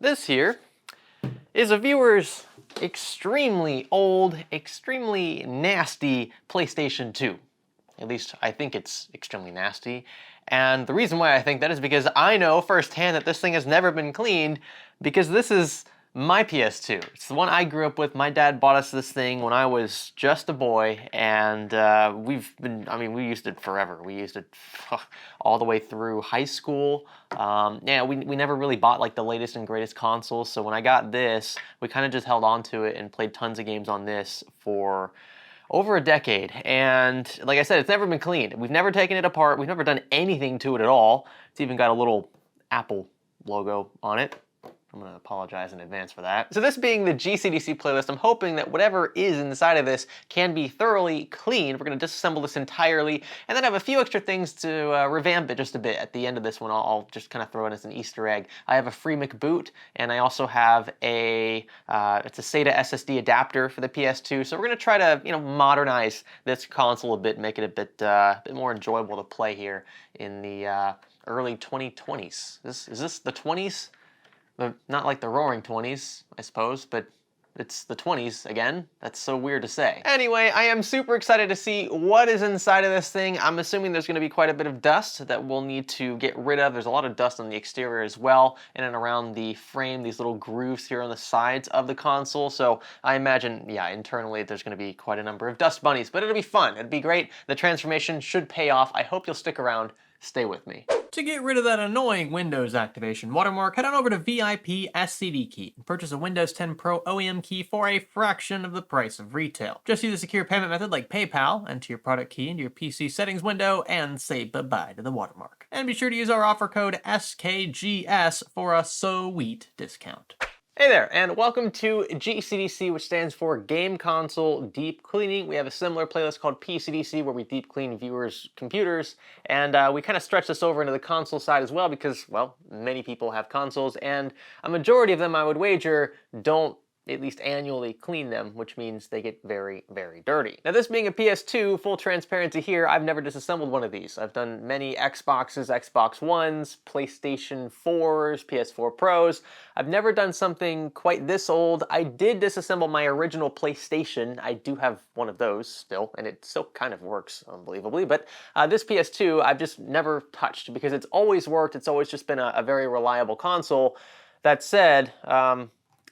This here is a viewer's extremely old, extremely nasty PlayStation 2. At least I think it's extremely nasty. And the reason why I think that is because I know firsthand that this thing has never been cleaned, because this is my PS2. It's the one I grew up with. My dad bought us this thing when I was just a boy, and we used it forever. We used it all the way through high school. Yeah, we never really bought like the latest and greatest consoles, so when I got this, we kind of just held on to it and played tons of games on this for over a decade. And like I said, it's never been cleaned. We've never taken it apart. We've never done anything to it at all. It's even got a little Apple logo on it. I'm going to apologize in advance for that. So this being the GCDC playlist, I'm hoping that whatever is inside of this can be thoroughly cleaned. We're going to disassemble this entirely, and then have a few extra things to revamp it just a bit. At the end of this one, I'll just kind of throw it as an Easter egg. I have a free McBoot, and I also have it's a SATA SSD adapter for the PS2. So we're going to try to, modernize this console a bit, make it a bit more enjoyable to play here in the early 2020s. Is this the 20s? Not like the roaring 20s, I suppose, but it's the 20s again. That's so weird to say. Anyway, I am super excited to see what is inside of this thing. I'm assuming there's going to be quite a bit of dust that we'll need to get rid of. There's a lot of dust on the exterior as well, in and around the frame, these little grooves here on the sides of the console. So I imagine, yeah, internally there's going to be quite a number of dust bunnies, but it'll be fun. It'll be great. The transformation should pay off. I hope you'll stick around. Stay with me. To get rid of that annoying Windows activation watermark, head on over to VIP SCD Key and purchase a Windows 10 Pro OEM key for a fraction of the price of retail. Just use a secure payment method like PayPal, enter your product key into your PC settings window, and say bye-bye to the watermark. And be sure to use our offer code SKGS for a sweet discount. Hey there, and welcome to GCDC, which stands for Game Console Deep Cleaning. We have a similar playlist called PCDC, where we deep clean viewers' computers, and we kind of stretch this over into the console side as well because, well, many people have consoles, and a majority of them, I would wager, don't at least annually clean them, which means they get very, very dirty. Now, this being a PS2, full transparency here, I've never disassembled one of these. I've done many Xboxes, Xbox Ones, PlayStation 4s, PS4 Pros. I've never done something quite this old. I did disassemble my original PlayStation. I do have one of those still, and it still kind of works, unbelievably. But this PS2, I've just never touched because it's always worked. It's always just been a very reliable console. That said,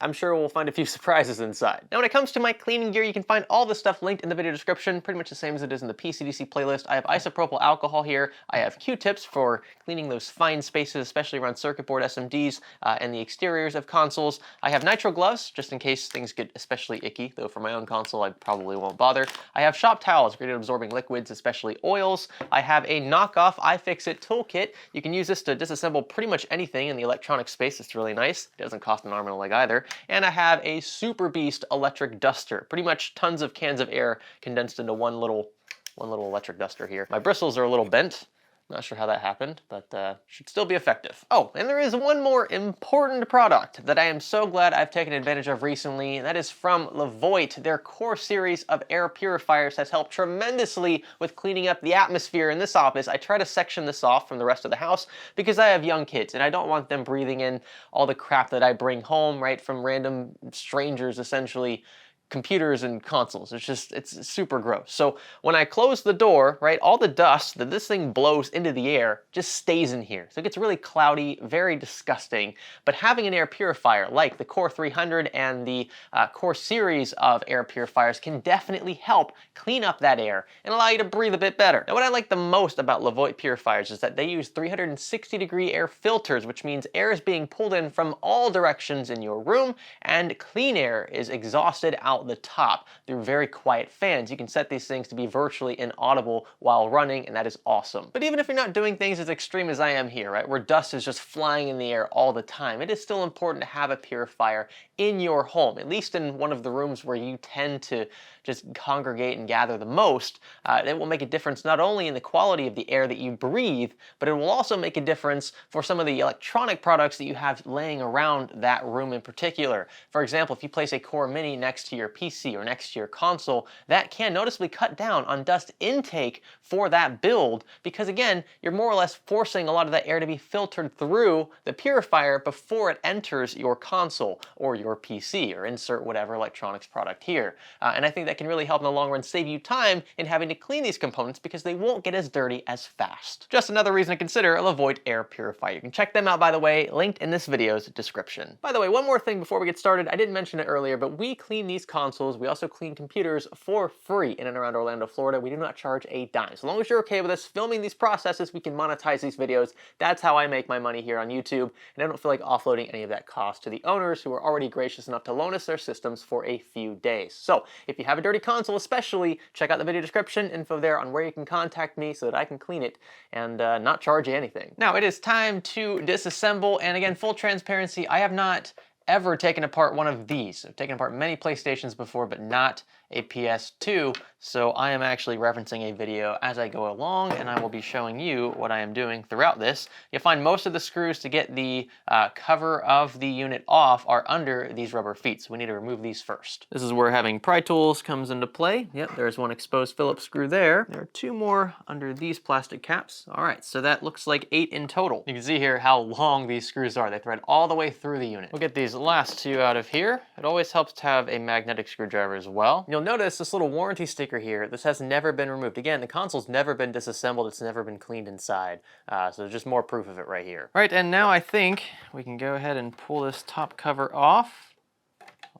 I'm sure we'll find a few surprises inside. Now, when it comes to my cleaning gear, you can find all this stuff linked in the video description, pretty much the same as it is in the PCDC playlist. I have isopropyl alcohol here. I have Q-tips for cleaning those fine spaces, especially around circuit board SMDs and the exteriors of consoles. I have nitro gloves, just in case things get especially icky, though for my own console, I probably won't bother. I have shop towels, great at absorbing liquids, especially oils. I have a knockoff iFixit toolkit. You can use this to disassemble pretty much anything in the electronic space. It's really nice. It doesn't cost an arm and a leg either. And I have a Super Beast electric duster. Pretty much tons of cans of air condensed into one little electric duster here. My bristles are a little bent. Not sure how that happened, but should still be effective. Oh, and there is one more important product that I am so glad I've taken advantage of recently, and that is from Levoit. Their core series of air purifiers has helped tremendously with cleaning up the atmosphere in this office. I try to section this off from the rest of the house because I have young kids, and I don't want them breathing in all the crap that I bring home, right, from random strangers, essentially, computers and consoles. It's super gross. So when I close the door, right, all the dust that this thing blows into the air just stays in here. So it gets really cloudy, very disgusting. But having an air purifier like the Core 300 and the Core series of air purifiers can definitely help clean up that air and allow you to breathe a bit better. Now, what I like the most about Levoit purifiers is that they use 360-degree air filters, which means air is being pulled in from all directions in your room, and clean air is exhausted out the top through very quiet fans. You can set these things to be virtually inaudible while running, and that is awesome. But even if you're not doing things as extreme as I am here, right, where dust is just flying in the air all the time, it is still important to have a purifier in your home, at least in one of the rooms where you tend to just congregate and gather the most. It will make a difference not only in the quality of the air that you breathe, but it will also make a difference for some of the electronic products that you have laying around that room in particular. For example, if you place a Core Mini next to your your PC or next to your console, that can noticeably cut down on dust intake for that build because, again, you're more or less forcing a lot of that air to be filtered through the purifier before it enters your console or your PC, or insert whatever electronics product here. And I think that can really help in the long run save you time in having to clean these components because they won't get as dirty as fast. Just another reason to consider a Levoit air purifier. You can check them out, by the way, linked in this video's description. By the way, one more thing before we get started. I didn't mention it earlier, but we clean these consoles. We also clean computers for free in and around Orlando, Florida. We do not charge a dime. So long as you're okay with us filming these processes, we can monetize these videos. That's how I make my money here on YouTube, and I don't feel like offloading any of that cost to the owners who are already gracious enough to loan us their systems for a few days. So if you have a dirty console especially, check out the video description, info there on where you can contact me so that I can clean it and not charge you anything. Now it is time to disassemble, and again, full transparency, I have not ever taken apart one of these. I've taken apart many PlayStations before, but not a PS2, so I am actually referencing a video as I go along, and I will be showing you what I am doing throughout this. You'll find most of the screws to get the cover of the unit off are under these rubber feet, so we need to remove these first. This is where having pry tools comes into play. Yep, there's one exposed Phillips screw there. There are 2 more under these plastic caps. All right, so that looks like 8 in total. You can see here how long these screws are. They thread all the way through the unit. We'll get these last 2 out of here. It always helps to have a magnetic screwdriver as well. You'll notice this little warranty sticker here. This has never been removed. Again, the console's never been disassembled. It's never been cleaned inside. So there's just more proof of it right here. All right, and now I think we can go ahead and pull this top cover off.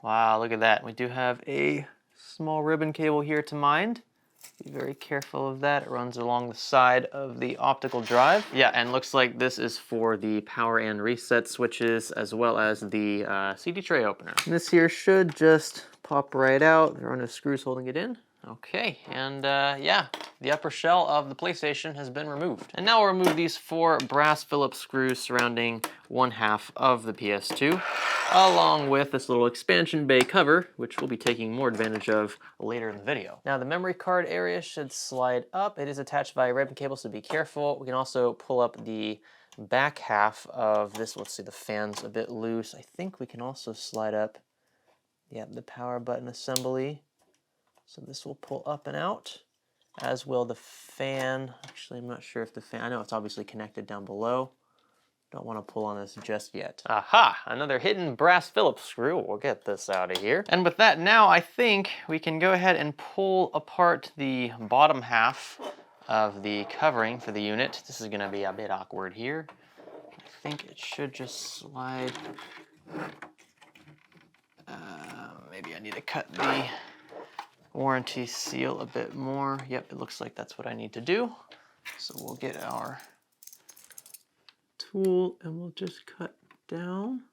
Wow, look at that. We do have a small ribbon cable here to mind. Be very careful of that. It runs along the side of the optical drive. Yeah, and looks like this is for the power and reset switches as well as the CD tray opener. And this here should just pop right out. There are no screws holding it in. Okay, and yeah, the upper shell of the PlayStation has been removed. And now we'll remove these 4 brass Phillips screws surrounding 1/2 of the PS2, along with this little expansion bay cover, which we'll be taking more advantage of later in the video. Now the memory card area should slide up. It is attached via ribbon cable, so be careful. We can also pull up the back half of this. Let's see, the fan's a bit loose. I think we can also slide up, yeah, the power button assembly. So this will pull up and out, as will the fan. Actually, I'm not sure if the fan, I know it's obviously connected down below. Don't want to pull on this just yet. Aha, another hidden brass Phillips screw. We'll get this out of here. And with that now, I think we can go ahead and pull apart the bottom half of the covering for the unit. This is gonna be a bit awkward here. I think it should just slide. Maybe I need to cut the warranty seal a bit more. Yep, it looks like that's what I need to do. So we'll get our tool and we'll just cut down.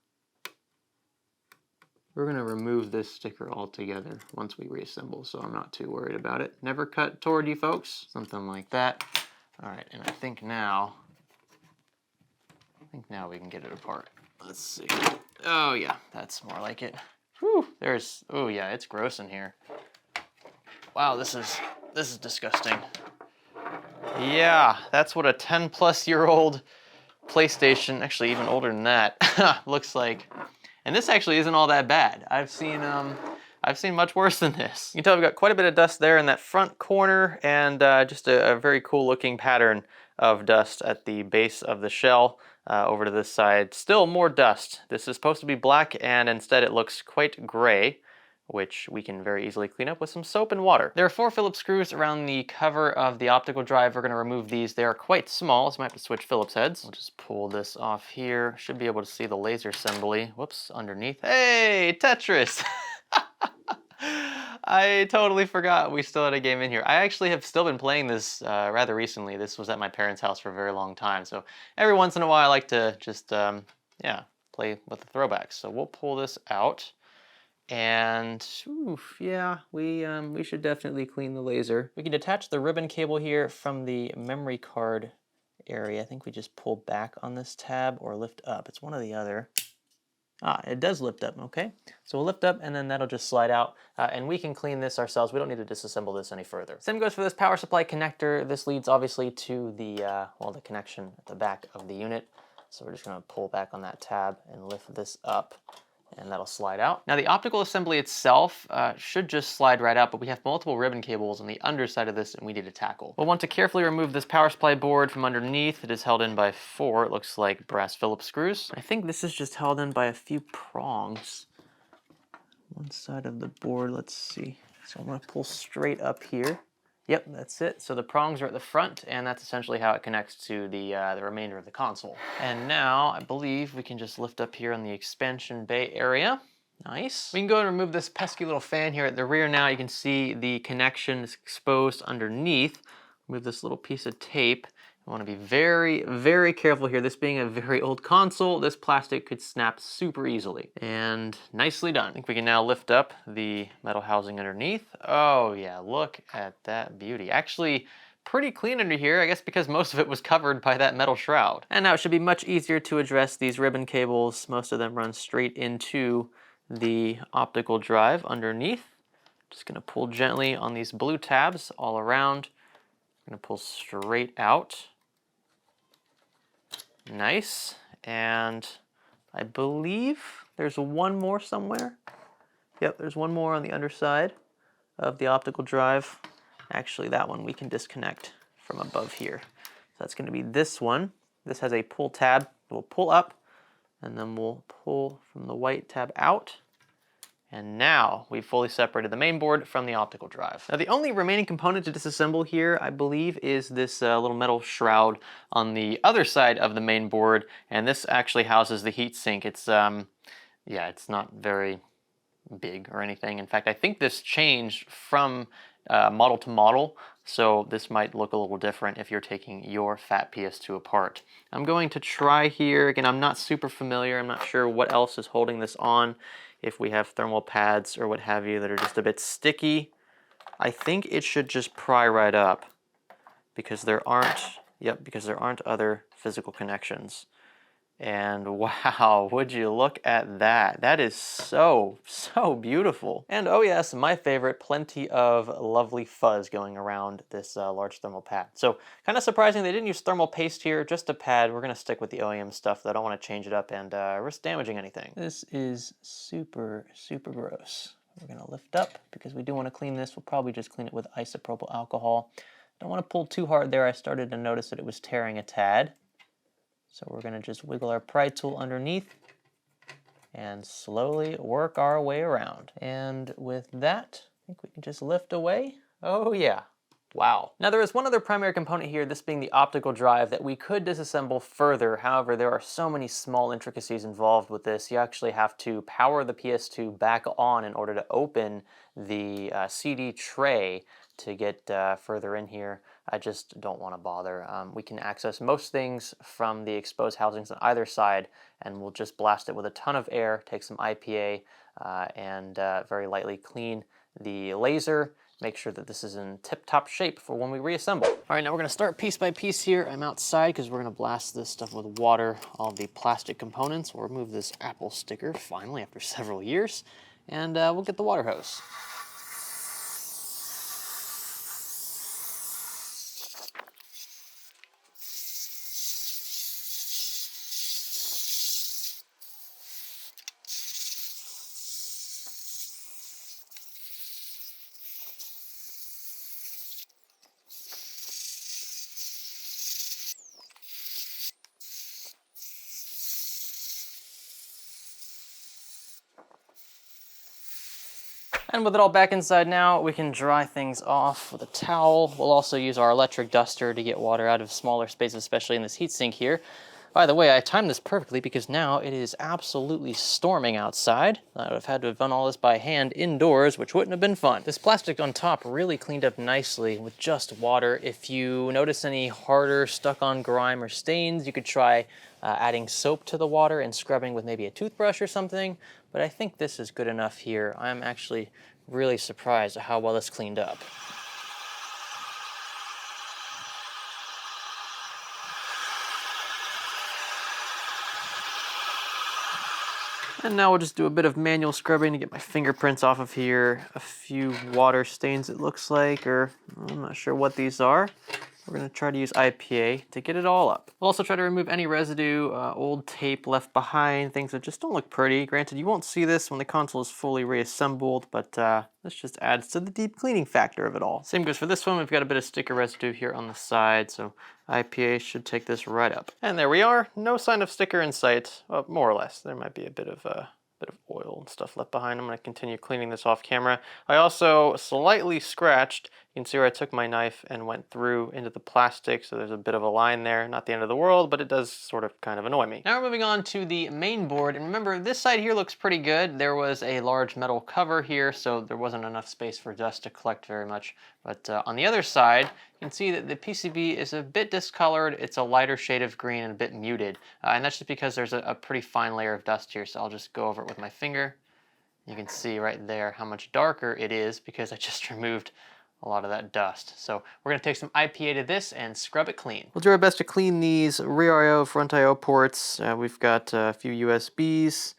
We're gonna remove this sticker altogether once we reassemble, so I'm not too worried about it. Never cut toward you folks, something like that. All right, and I think now we can get it apart. Let's see. Oh yeah, that's more like it. Whew, oh yeah, it's gross in here. Wow, this is disgusting. Yeah, that's what a 10-plus-year-old PlayStation, actually even older than that, looks like. And this actually isn't all that bad. I've seen much worse than this. You can tell we've got quite a bit of dust there in that front corner, and just a very cool looking pattern of dust at the base of the shell. Over to this side, still more dust. This is supposed to be black, and instead it looks quite gray, which we can very easily clean up with some soap and water. There are 4 Phillips screws around the cover of the optical drive. We're gonna remove these. They are quite small, so we might have to switch Phillips heads. We'll just pull this off here. Should be able to see the laser assembly. Whoops, underneath. Hey, Tetris! I totally forgot we still had a game in here. I actually have still been playing this rather recently. This was at my parents' house for a very long time. So every once in a while I like to just, yeah, play with the throwbacks. So we'll pull this out. And, oof, yeah, we should definitely clean the laser. We can detach the ribbon cable here from the memory card area. I think we just pull back on this tab or lift up. It's one or the other. Ah, it does lift up, okay. So we'll lift up and then that'll just slide out and we can clean this ourselves. We don't need to disassemble this any further. Same goes for this power supply connector. This leads obviously to the, well, the connection at the back of the unit. So we're just gonna pull back on that tab and lift this up. and that'll slide out. Now the optical assembly itself should just slide right out, but we have multiple ribbon cables on the underside of this and we need to tackle. We'll want to carefully remove this power supply board from underneath. It is held in by 4, it looks like brass Phillips screws. I think this is just held in by a few prongs. One side of the board, let's see. So I'm gonna pull straight up here. Yep, that's it. So the prongs are at the front, and that's essentially how it connects to the remainder of the console. And now I believe we can just lift up here on the expansion bay area. Nice. We can go and remove this pesky little fan here at the rear now. You can see the connection is exposed underneath. Move this little piece of tape. I want to be very, very careful here. This being a very old console, this plastic could snap super easily. And nicely done. I think we can now lift up the metal housing underneath. Oh yeah, look at that beauty. Actually, pretty clean under here, I guess because most of it was covered by that metal shroud. And now it should be much easier to address these ribbon cables. Most of them run straight into the optical drive underneath. Just gonna pull gently on these blue tabs all around. I'm gonna pull straight out. Nice, and I believe there's one more somewhere. Yep, there's one more on the underside of the optical drive. Actually, that one we can disconnect from above here. So that's going to be this one. This has a pull tab. We'll pull up, and then we'll pull from the white tab out. And now we've fully separated the main board from the optical drive. Now the only remaining component to disassemble here, I believe, is this little metal shroud on the other side of the main board, and this actually houses the heatsink. It's yeah, it's not very big or anything. In fact, I think this changed from model to model, so this might look a little different if you're taking your fat PS2 apart. I'm going to try here. Again, I'm not super familiar. I'm not sure what else is holding this on. If we have thermal pads or what have you that are just a bit sticky, I think it should just pry right up because there aren't other physical connections. And wow, would you look at that? That is so, so beautiful. And oh yes, my favorite, plenty of lovely fuzz going around this large thermal pad. So kind of surprising they didn't use thermal paste here, just a pad. We're gonna stick with the OEM stuff. I don't wanna change it up and risk damaging anything. This is super, super gross. We're gonna lift up because we do wanna clean this. We'll probably just clean it with isopropyl alcohol. Don't wanna pull too hard there. I started to notice that it was tearing a tad. So we're gonna just wiggle our pry tool underneath and slowly work our way around. And with that, I think we can just lift away. Oh yeah, wow. Now there is one other primary component here, this being the optical drive, that we could disassemble further. However, there are so many small intricacies involved with this. You actually have to power the PS2 back on in order to open the CD tray to get further in here. I just don't want to bother. We can access most things from the exposed housings on either side, and we'll just blast it with a ton of air, take some IPA, and very lightly clean the laser. Make sure that this is in tip-top shape for when we reassemble. All right, now we're gonna start piece by piece here. I'm outside because we're gonna blast this stuff with water, all the plastic components. We'll remove this Apple sticker, finally, after several years, and we'll get the water hose. And with it all back inside now, we can dry things off with a towel. We'll also use our electric duster to get water out of smaller spaces, especially in this heatsink here. By the way, I timed this perfectly because now it is absolutely storming outside. I would have had to have done all this by hand indoors, which wouldn't have been fun. This plastic on top really cleaned up nicely with just water. If you notice any harder stuck-on grime or stains, you could try adding soap to the water and scrubbing with maybe a toothbrush or something, but I think this is good enough here. I'm actually really surprised at how well this cleaned up. And now we'll just do a bit of manual scrubbing to get my fingerprints off of here. A few water stains it looks like, or I'm not sure what these are. We're going to try to use IPA to get it all up. We'll also try to remove any residue, old tape left behind, things that just don't look pretty. Granted, you won't see this when the console is fully reassembled, but this just adds to the deep cleaning factor of it all. Same goes for this one. We've got a bit of sticker residue here on the side, so IPA should take this right up. And there we are. No sign of sticker in sight, well, more or less. There might be a bit of oil and stuff left behind. I'm going to continue cleaning this off camera. I also slightly scratched. You can see where I took my knife and went through into the plastic, so there's a bit of a line there. Not the end of the world, but it does sort of kind of annoy me. Now we're moving on to the main board, and remember, this side here looks pretty good. There was a large metal cover here, so there wasn't enough space for dust to collect very much. But on the other side, you can see that the PCB is a bit discolored. It's a lighter shade of green and a bit muted. And that's just because there's a pretty fine layer of dust here, so I'll just go over it with my finger. You can see right there how much darker it is because I just removed a lot of that dust. So we're going to take some IPA to this and scrub it clean. We'll do our best to clean these rear I/O, front I/O ports. We've got a few USBs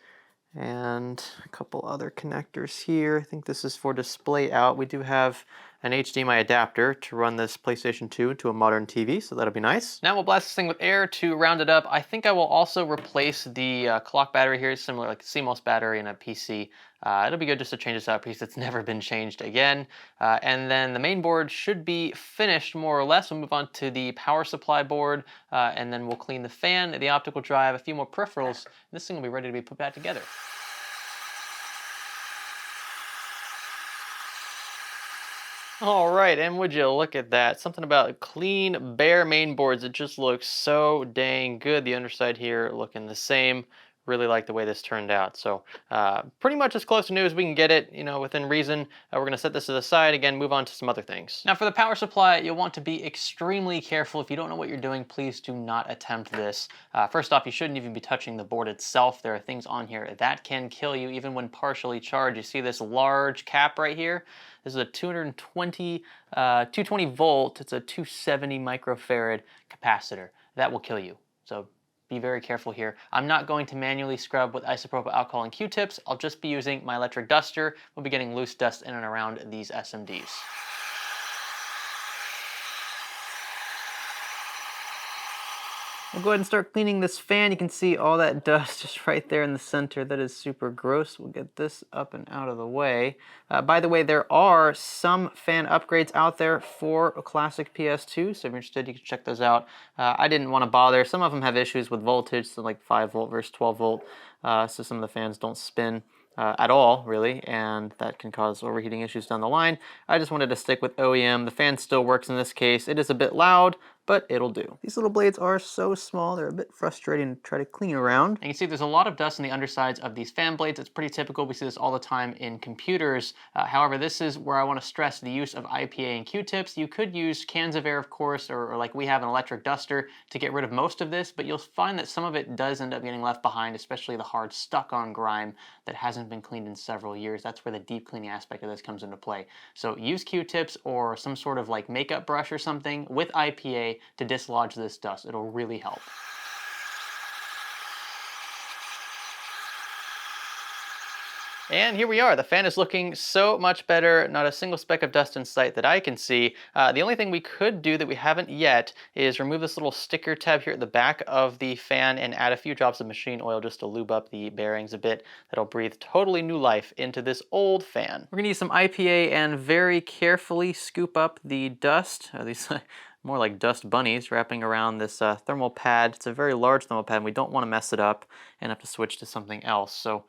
and a couple other connectors here. I think this is for display out. We do have an HDMI adapter to run this PlayStation 2 into a modern TV, so that'll be nice. Now we'll blast this thing with air to round it up. I think I will also replace the clock battery here, similar like a CMOS battery in a PC. It'll be good just to change this out because it's never been changed again. And then the main board should be finished more or less. We'll move on to the power supply board, and then we'll clean the fan, the optical drive, a few more peripherals. And this thing will be ready to be put back together. All right, and would you look at that? Something about clean, bare main boards. It just looks so dang good. The underside here looking the same. Really like the way this turned out. So pretty much as close to new as we can get it, you know, within reason. We're going to set this to the side, again, move on to some other things. Now for the power supply, you'll want to be extremely careful. If you don't know what you're doing, please do not attempt this. First off, you shouldn't even be touching the board itself. There are things on here that can kill you even when partially charged. You see this large cap right here? This is a 220 volt, it's a 270 microfarad capacitor. That will kill you. So be very careful here. I'm not going to manually scrub with isopropyl alcohol and Q-tips. I'll just be using my electric duster. We'll be getting loose dust in and around these SMDs. We'll go ahead and start cleaning this fan. You can see all that dust just right there in the center. That is super gross. We'll get this up and out of the way. By the way, there are some fan upgrades out there for a classic PS2, so if you're interested, you can check those out. I didn't want to bother. Some of them have issues with voltage, so like 5 volt versus 12 volt, so some of the fans don't spin at all, really, and that can cause overheating issues down the line. I just wanted to stick with OEM. The fan still works in this case. It is a bit loud, but it'll do. These little blades are so small, they're a bit frustrating to try to clean around. And you can see there's a lot of dust on the undersides of these fan blades. It's pretty typical. We see this all the time in computers. However, this is where I want to stress the use of IPA and Q-tips. You could use cans of air, of course, or like we have an electric duster to get rid of most of this, but you'll find that some of it does end up getting left behind, especially the hard stuck-on grime that hasn't been cleaned in several years. That's where the deep cleaning aspect of this comes into play. So use Q-tips or some sort of like makeup brush or something with IPA to dislodge this dust. It'll really help. And here we are. The fan is looking so much better. Not a single speck of dust in sight that I can see. The only thing we could do that we haven't yet is remove this little sticker tab here at the back of the fan and add a few drops of machine oil just to lube up the bearings a bit. That'll breathe totally new life into this old fan. We're gonna use some IPA and very carefully scoop up the dust. These more like dust bunnies wrapping around this thermal pad. It's a very large thermal pad and we don't want to mess it up and have to switch to something else. So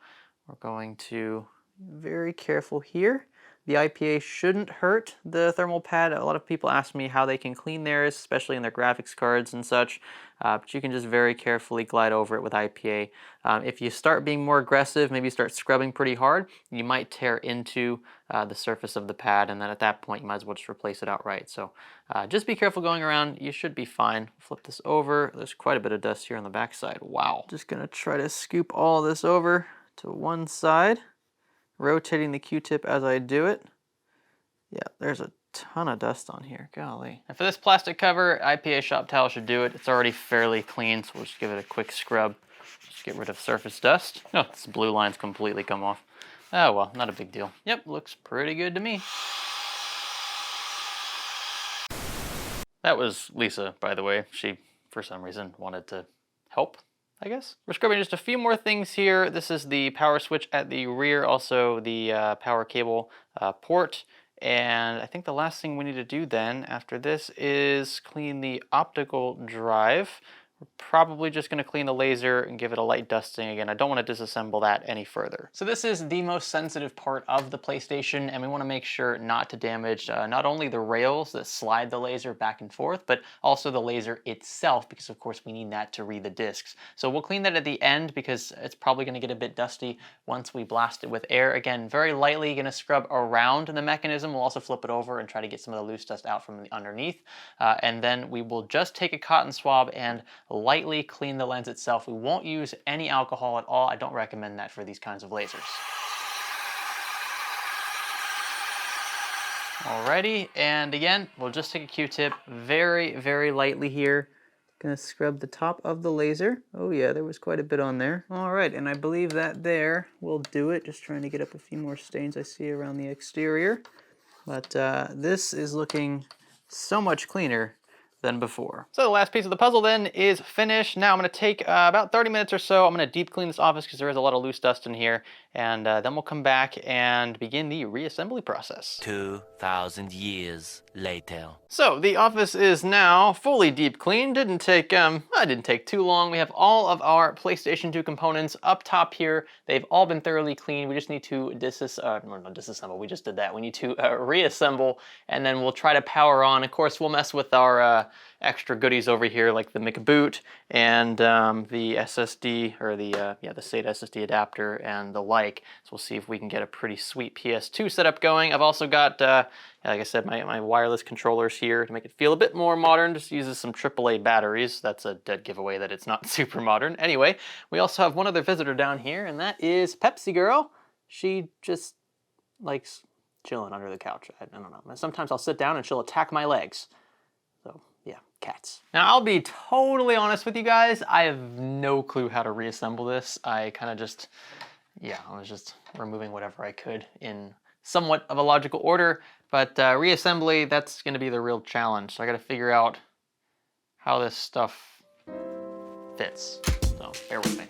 we're going to be very careful here. The IPA shouldn't hurt the thermal pad. A lot of people ask me how they can clean theirs, especially in their graphics cards and such. But you can just very carefully glide over it with IPA. If you start being more aggressive, maybe start scrubbing pretty hard, you might tear into the surface of the pad, and then at that point you might as well just replace it outright. So just be careful going around. You should be fine. Flip this over. There's quite a bit of dust here on the back side. Wow. Just gonna try to scoop all this over to one side, rotating the Q-tip as I do it. Yeah, there's a ton of dust on here, golly. And for this plastic cover, IPA shop towel should do it. It's already fairly clean, so we'll just give it a quick scrub. Just get rid of surface dust. Oh, this blue line's completely come off. Oh well, not a big deal. Yep, looks pretty good to me. That was Lisa, by the way. She, for some reason, wanted to help, I guess. We're scrubbing just a few more things here. This is the power switch at the rear, also the power cable port. And I think the last thing we need to do then after this is clean the optical drive. We're probably just going to clean the laser and give it a light dusting again. I don't want to disassemble that any further. So this is the most sensitive part of the PlayStation, and we want to make sure not to damage not only the rails that slide the laser back and forth, but also the laser itself, because of course we need that to read the discs. So we'll clean that at the end because it's probably going to get a bit dusty once we blast it with air. Again, very lightly going to scrub around the mechanism. We'll also flip it over and try to get some of the loose dust out from the underneath. And then we will just take a cotton swab and lightly clean the lens itself. We won't use any alcohol at all. I don't recommend that for these kinds of lasers. Alrighty, and again, we'll just take a Q-tip very, very lightly here. Gonna scrub the top of the laser. Oh yeah, there was quite a bit on there. All right, and I believe that there will do it. Just trying to get up a few more stains I see around the exterior. But this is looking so much cleaner than before. So the last piece of the puzzle then is finished. Now I'm going to take about 30 minutes or so. I'm going to deep clean this office because there is a lot of loose dust in here, and then we'll come back and begin the reassembly process. 2,000 years later. So the office is now fully deep cleaned. Didn't take too long. We have all of our PlayStation 2 components up top here. They've all been thoroughly cleaned. We just need to disassemble. We just did that. We need to reassemble, and then we'll try to power on. Of course, we'll mess with our extra goodies over here, like the McBoot and the SSD, or the SATA SSD adapter and the like. So we'll see if we can get a pretty sweet PS2 setup going. I've also got, like I said, my wireless controllers here to make it feel a bit more modern. Just uses some AAA batteries. That's a dead giveaway that it's not super modern. Anyway, we also have one other visitor down here, and that is Pepsi Girl. She just likes chilling under the couch. I don't know. Sometimes I'll sit down and she'll attack my legs. So yeah, cats. Now I'll be totally honest with you guys. I have no clue how to reassemble this. I kind of just, I was just removing whatever I could in somewhat of a logical order. But reassembly, that's going to be the real challenge. So I got to figure out how this stuff fits. So bear with me.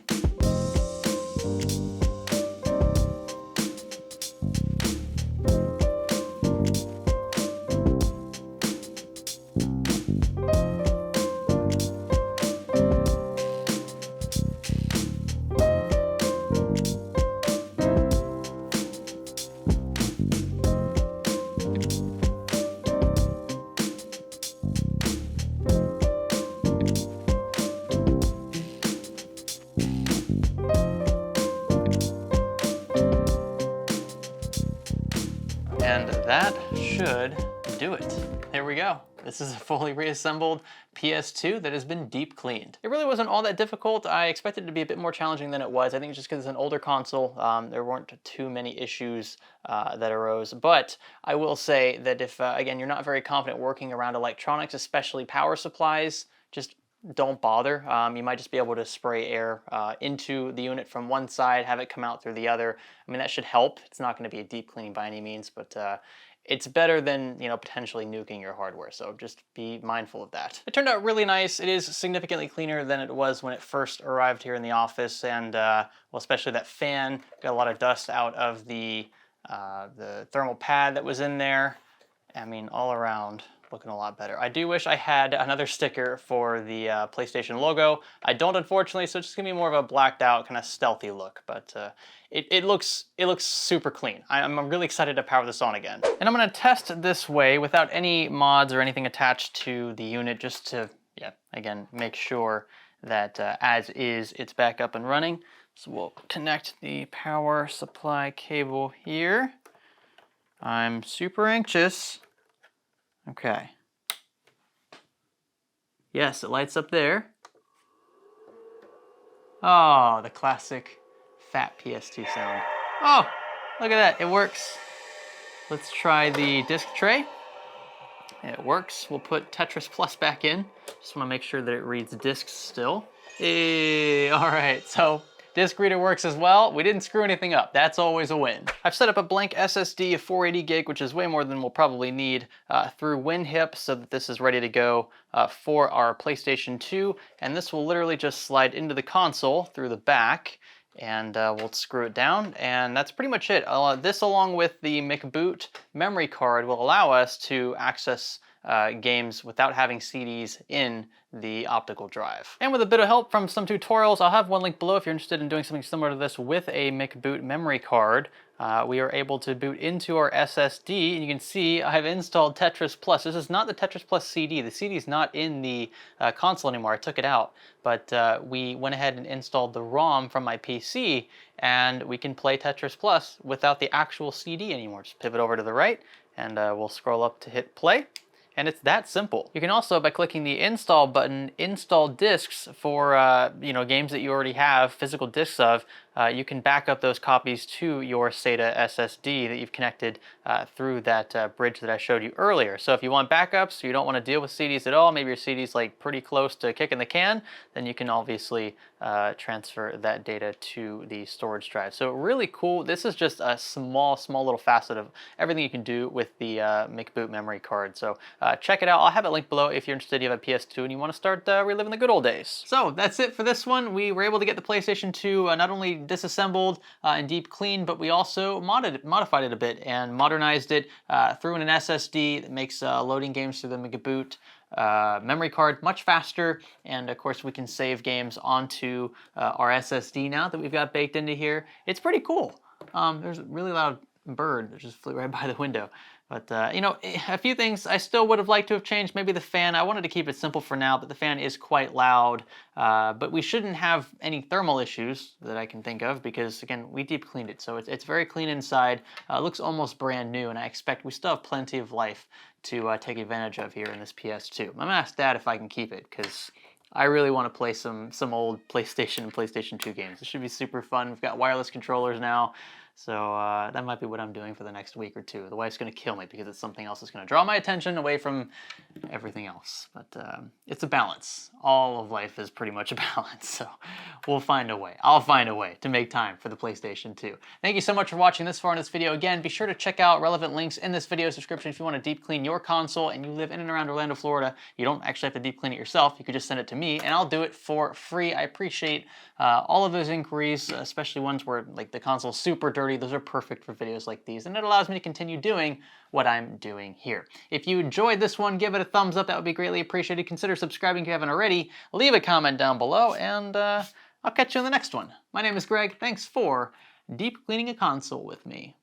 And that should do it. There we go. This is a fully reassembled PS2 that has been deep cleaned. It really wasn't all that difficult. I expected it to be a bit more challenging than it was. I think just because it's an older console, there weren't too many issues that arose. But I will say that if, again, you're not very confident working around electronics, especially power supplies, just don't bother. You might just be able to spray air into the unit from one side, have it come out through the other. I mean, that should help. It's not going to be a deep cleaning by any means, but it's better than, potentially nuking your hardware. So just be mindful of that. It turned out really nice. It is significantly cleaner than it was when it first arrived here in the office, and well, especially that fan got a lot of dust out of the thermal pad that was in there. I mean, all around, looking a lot better. I do wish I had another sticker for the PlayStation logo. I don't, unfortunately, so it's just gonna be more of a blacked out, kind of stealthy look, but it looks super clean. I'm really excited to power this on again. And I'm gonna test this way without any mods or anything attached to the unit, just to, again, make sure that as is, it's back up and running. So we'll connect the power supply cable here. I'm super anxious. Okay. Yes, it lights up there. Oh, the classic fat PS2 sound. Oh, look at that, it works. Let's try the disc tray. It works. We'll put Tetris Plus back in. Just want to make sure that it reads discs still. All right, so Disk reader works as well. We didn't screw anything up. That's always a win. I've set up a blank SSD of 480 gig, which is way more than we'll probably need, through WinHip, so that this is ready to go for our PlayStation 2. And this will literally just slide into the console through the back, and we'll screw it down, and that's pretty much it. This, along with the McBoot memory card, will allow us to access games without having CDs in the optical drive. And with a bit of help from some tutorials, I'll have one link below if you're interested in doing something similar to this with a McBoot memory card. We are able to boot into our SSD, and you can see I've installed Tetris Plus. This is not the Tetris Plus CD. The CD is not in the console anymore. I took it out, but we went ahead and installed the ROM from my PC, and we can play Tetris Plus without the actual CD anymore. Just pivot over to the right, and we'll scroll up to hit play. And it's that simple. You can also, by clicking the install button, install discs for games that you already have physical discs of. You can back up those copies to your SATA SSD that you've connected through that bridge that I showed you earlier. So if you want backups, you don't want to deal with CDs at all, maybe your CD's like pretty close to kicking the can, then you can obviously transfer that data to the storage drive. So really cool. This is just a small little facet of everything you can do with the McBoot memory card. So check it out. I'll have it linked below if you're interested, you have a PS2 and you want to start reliving the good old days. So that's it for this one. We were able to get the PlayStation 2 not only disassembled and deep cleaned, but we also modified it a bit and modernized it through an SSD that makes loading games through the McBoot memory card much faster, and of course we can save games onto our SSD now that we've got baked into here. It's pretty cool. There's a really loud bird that just flew right by the window. But, a few things I still would have liked to have changed. Maybe the fan. I wanted to keep it simple for now, but the fan is quite loud. But we shouldn't have any thermal issues that I can think of because, again, we deep cleaned it. So it's very clean inside. It looks almost brand new, and I expect we still have plenty of life to take advantage of here in this PS2. I'm going to ask Dad if I can keep it because I really want to play some old PlayStation and PlayStation 2 games. It should be super fun. We've got wireless controllers now. So that might be what I'm doing for the next week or two. The wife's going to kill me because it's something else that's going to draw my attention away from everything else. But it's a balance. All of life is pretty much a balance. So we'll find a way. I'll find a way to make time for the PlayStation 2. Thank you so much for watching this far in this video. Again, be sure to check out relevant links in this video description if you want to deep clean your console and you live in and around Orlando, Florida. You don't actually have to deep clean it yourself. You could just send it to me and I'll do it for free. I appreciate all of those inquiries, especially ones where like the console's super dirty. Those are perfect for videos like these, and it allows me to continue doing what I'm doing here. If you enjoyed this one, give it a thumbs up. That would be greatly appreciated. Consider subscribing if you haven't already. Leave a comment down below, and I'll catch you in the next one. My name is Greg. Thanks for deep cleaning a console with me.